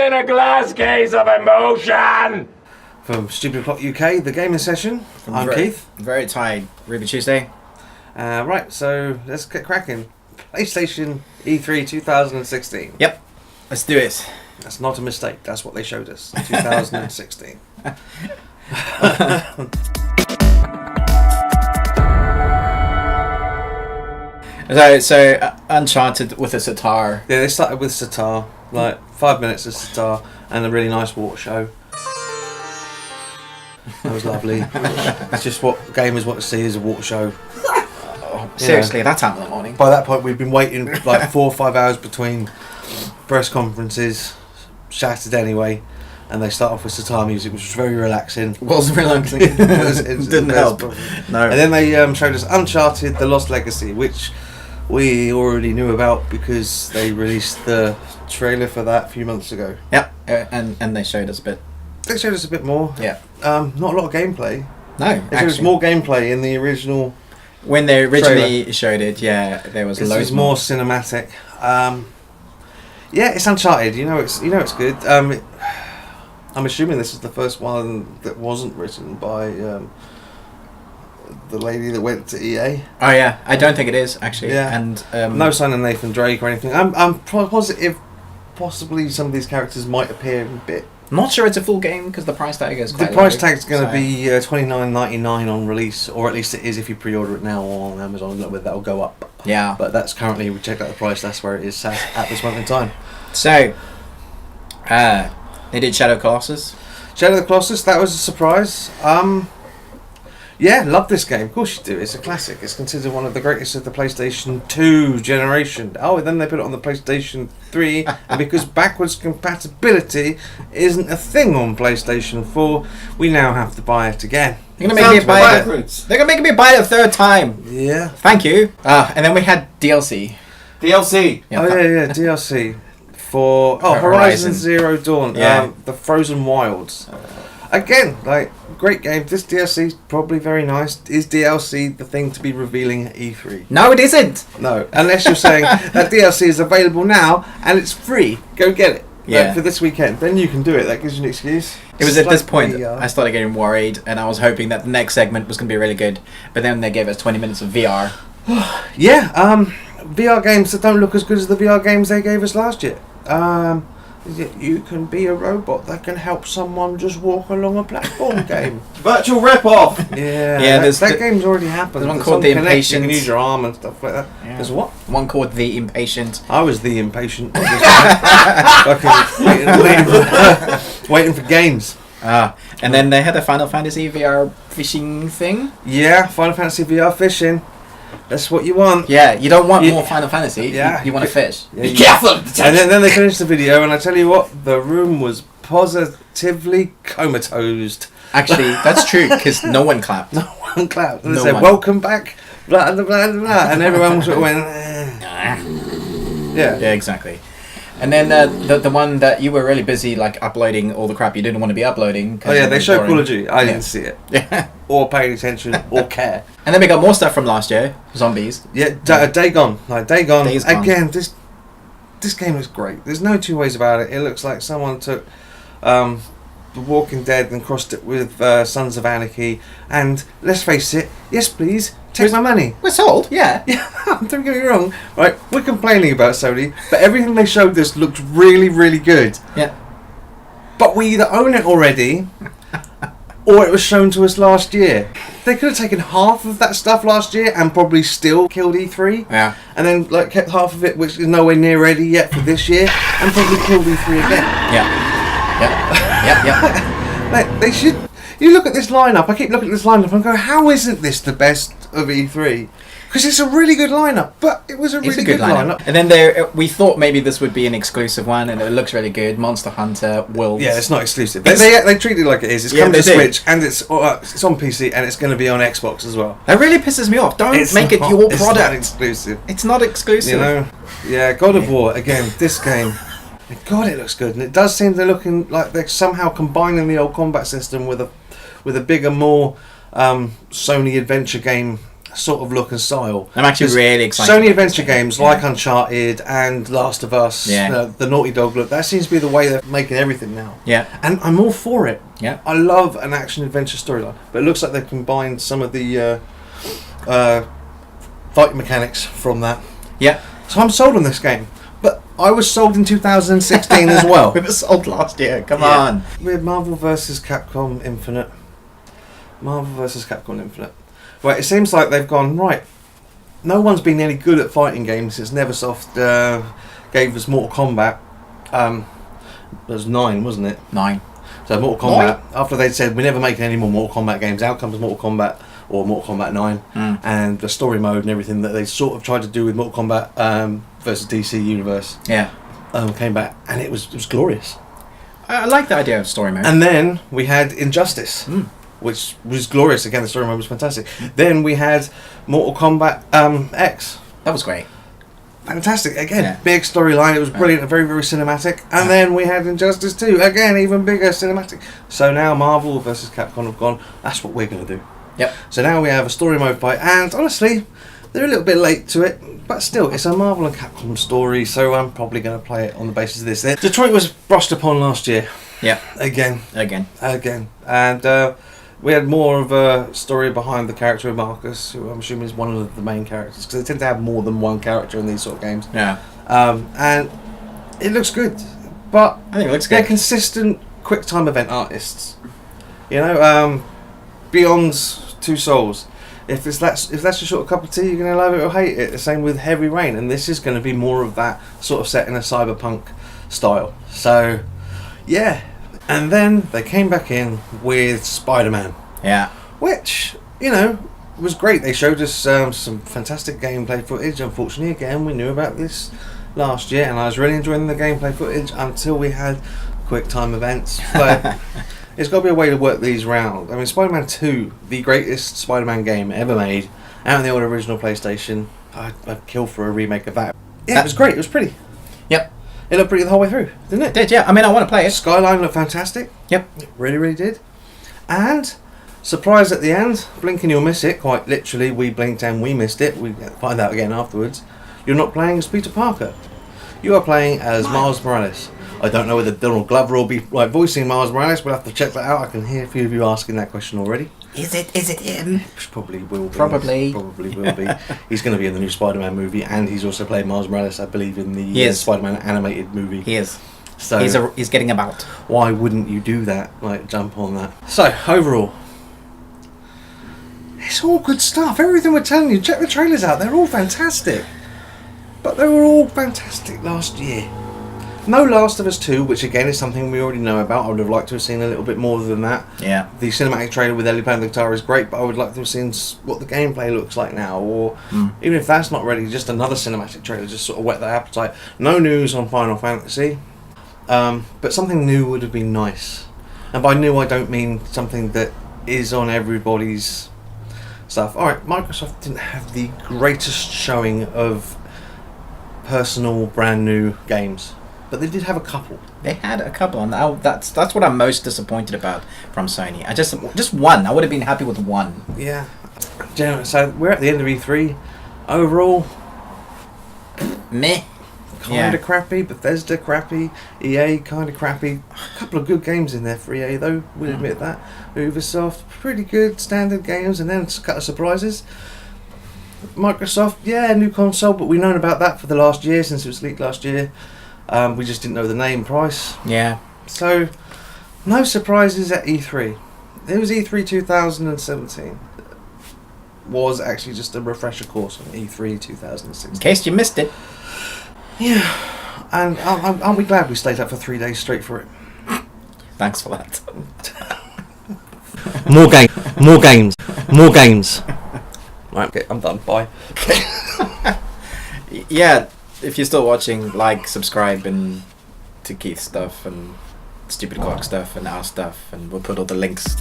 in a glass case of emotion. From Stupid Plot UK, the gaming session. I'm Keith. Very tired. Ruby Tuesday. Right, so let's get cracking. PlayStation E3 2016. Yep. Let's do it. That's not a mistake. That's what they showed us. 2016. So Uncharted with a sitar. Yeah, they started with sitar, like 5 minutes of sitar, and a really nice water show. That was lovely. It's just what gamers want to see is a water show. Seriously, that time in the morning. By that point, we've been waiting like 4 or 5 hours between press conferences, shattered anyway, and they start off with sitar music, which was very relaxing. It was relaxing. It didn't help. No. And then they showed us Uncharted: The Lost Legacy, which we already knew about because they released the trailer for that a few months ago. Yep, and they showed us a bit. They showed us a bit more. Yeah. Not a lot of gameplay. No, There was more gameplay in the original. When they originally trailer. Showed it, yeah, there was This loads is more cinematic. Yeah, it's Uncharted. You know it's good. I'm assuming this is the first one that wasn't written by the lady that went to EA. Oh yeah, I don't think it is actually. Yeah. And No sign of Nathan Drake or anything. I'm positive. Possibly some of these characters might appear a bit. not sure it's a full game because the price tag is quite The price low, tag's going to so- be $29.99 on release, or at least it is if you pre-order it now on Amazon. A little bit that'll go up. Yeah. But that's currently, we checked out the price. That's where it is at this moment in time. So, they did Shadow Colossus. Shadow of the Colossus, that was a surprise. Yeah, love this game. Of course you do. It's a classic. It's considered one of the greatest of the PlayStation 2 generation. Oh, and then they put it on the PlayStation 3, and because backwards compatibility isn't a thing on PlayStation 4, we now have to buy it again. They're gonna make me buy it. backwards. They're gonna make me buy it a third time. Yeah. Thank you. And then we had DLC. DLC. Oh yeah, DLC for Horizon Zero Dawn. Yeah. The Frozen Wilds. Again, like great game. This DLC is probably very nice. Is DLC the thing to be revealing at E3? No, it isn't. No, unless you're saying that DLC is available now and it's free. Go get it. Yeah. For this weekend, then you can do it. That gives you an excuse. It was at this Like point the, I started getting worried, and I was hoping that the next segment was going to be really good. But then they gave us 20 minutes of VR. Yeah, VR games that don't look as good as the VR games they gave us last year. You can be a robot that can help someone just walk along a platform game. Virtual rip-off. Yeah, Yeah, that game's already happened. there's one There's called some The Kinect, you can Impatient. use your arm and stuff like that. Yeah. There's what? One called The Impatient. I was the impatient. Fucking waiting for games. And then they had a Final Fantasy VR fishing thing. Yeah, Final Fantasy VR fishing. That's what you want. Yeah, you don't want Yeah. more Final Fantasy. Yeah. You want to fish. Yeah, Be you- careful. And then they finished the video, and I tell you what, the room was positively comatose. Actually, that's true because no one clapped. No one clapped. And they No said, one. "Welcome back," blah blah blah blah, and everyone sort of went, Yeah. Yeah, exactly. And then the one that you were really busy like uploading all the crap you didn't want to be uploading. 'cause Oh yeah, it they was showed boring. Call of Duty. I Yeah. didn't see it, Yeah. or paying attention, or care. And then we got more stuff from last year. Zombies. Yeah, Day Gone. Like Day Gone. Days Gone. Again, this game looks great. There's no two ways about it. It looks like someone took The Walking Dead and crossed it with Sons of Anarchy. And let's face it, yes please, take my money. We're sold. Yeah. Yeah, don't get me wrong. Right, we're complaining about Sony, but everything they showed us looked really, really good. Yeah. But we either own it already, or it was shown to us last year. They could have taken half of that stuff last year and probably still killed E3. Yeah. And then like kept half of it, which is nowhere near ready yet for this year, and probably killed E3 again. Yeah. Yep. Yep. Like, they should. You look at this lineup. I keep looking at this lineup and go, how isn't this the best of E3? Because it's a really good lineup, but it was a It's really a good lineup. lineup. And then we thought maybe this would be an exclusive one, and it looks really good. Monster Hunter, Wolves. Yeah, it's not exclusive. They treat it like it is. It's Yeah, come to they do. Switch, and it's on PC, and it's going to be on Xbox as well. That really pisses me off. Don't make it not- your It's not product. exclusive. It's not exclusive. You know, yeah. God of War again. This game, God, it looks good, and it does seem they're looking like they're somehow combining the old combat system with a bigger, more Sony adventure game sort of look and style. I'm actually 'Cause really excited. Sony about adventure this game. games like Uncharted and Last of Us, Yeah. the Naughty Dog look, that seems to be the way they're making everything now. Yeah. And I'm all for it. Yeah. I love an action-adventure storyline. But it looks like they've combined some of the fighting mechanics from that. Yeah. So I'm sold on this game. But I was sold in 2016 as well. We were sold last year. Come Yeah. on. We had Marvel vs. Capcom Infinite. Marvel vs. Capcom Infinite. Right, it seems like they've gone, right, no one's been any good at fighting games since Neversoft gave us Mortal Kombat. It was 9, wasn't it? 9. So Mortal Kombat, after they'd said, we're never making any more Mortal Kombat games, out comes Mortal Kombat, or Mortal Kombat 9, and the story mode and everything that they sort of tried to do with Mortal Kombat versus DC Universe Yeah. came back, and it was glorious. I like the idea of story mode. And then we had Injustice, which was glorious. Again, the story mode was fantastic. Then we had Mortal Kombat X. That was great. Fantastic. Again, Yeah. big storyline. It was brilliant, very, very cinematic. And then we had Injustice 2. Again, even bigger, cinematic. So now Marvel vs. Capcom have gone, that's what we're going to do. Yep. So now we have a story mode fight. And honestly, they're a little bit late to it. But still, it's a Marvel and Capcom story. So I'm probably going to play it on the basis of this. Detroit was brushed upon last year. Yeah. Again. Again. And we had more of a story behind the character of Marcus, who I'm assuming is one of the main characters, because they tend to have more than one character in these sort of games. Yeah. And it looks good, but I think it looks they're good. consistent quick time event artists. You know, beyond Two Souls. If that's your sort of cup of tea, you're going to love it or hate it. The same with Heavy Rain, and this is going to be more of that sort of set in a cyberpunk style. So, yeah. And then they came back in with Spider-Man, Yeah. which, you know, was great. They showed us some fantastic gameplay footage. Unfortunately, again, we knew about this last year, and I was really enjoying the gameplay footage until we had quick time events. But there's got to be a way to work these round. I mean, Spider-Man 2, the greatest Spider-Man game ever made, out on the old original PlayStation. I'd kill for a remake of that. Yeah, it was great. It was pretty. Yep. It looked pretty the whole way through, didn't it? It did, yeah. I mean, I want to play it. Skyline looked fantastic. Yep. It really, really did. And surprise at the end, blink and you'll miss it. Quite literally, we blinked and we missed it. We find out again afterwards. You're not playing as Peter Parker. You are playing as Miles Morales. I don't know whether Donald Glover will be voicing Miles Morales. We'll have to check that out. I can hear a few of you asking that question already. Is it him? Which probably will be. Probably will be. He's going to be in the new Spider-Man movie, and he's also played Miles Morales, I believe, in the Spider-Man animated movie. He is. So he's getting about. why wouldn't you do that? Jump on that. So overall, it's all good stuff. Everything we're telling you, check the trailers out. They're all fantastic. But they were all fantastic last year. No Last of Us 2, which again is something we already know about. I would have liked to have seen a little bit more than that. Yeah. The cinematic trailer with Ellie playing the guitar is great, but I would like to have seen what the gameplay looks like now. Or even if that's not ready, just another cinematic trailer, just sort of whet that appetite. No news on Final Fantasy. But something new would have been nice. And by new, I don't mean something that is on everybody's stuff. Alright, Microsoft didn't have the greatest showing of personal brand new games, but they did have a couple. They had a couple, and that's what I'm most disappointed about from Sony. I just one. I would have been happy with one. Yeah. So we're at the end of E3. Overall, Meh. kind of crappy. Bethesda crappy. EA kind of crappy. A couple of good games in there for EA though. We'll admit that. Ubisoft, pretty good standard games, and then a couple of surprises. Microsoft, yeah, new console, but we've known about that for the last year since it was leaked last year. We just didn't know the name, price. Yeah. So, no surprises at E3. It was E3 2017. Was actually just a refresher course on E3 2016. In case you missed it. Yeah, and aren't we glad we stayed up for 3 days straight for it? Thanks for that. More games. Right, okay, I'm done. Bye. Yeah, if you're still watching, like, subscribe, and to Keith's stuff and Stupid Clock stuff and our stuff, and we'll put all the links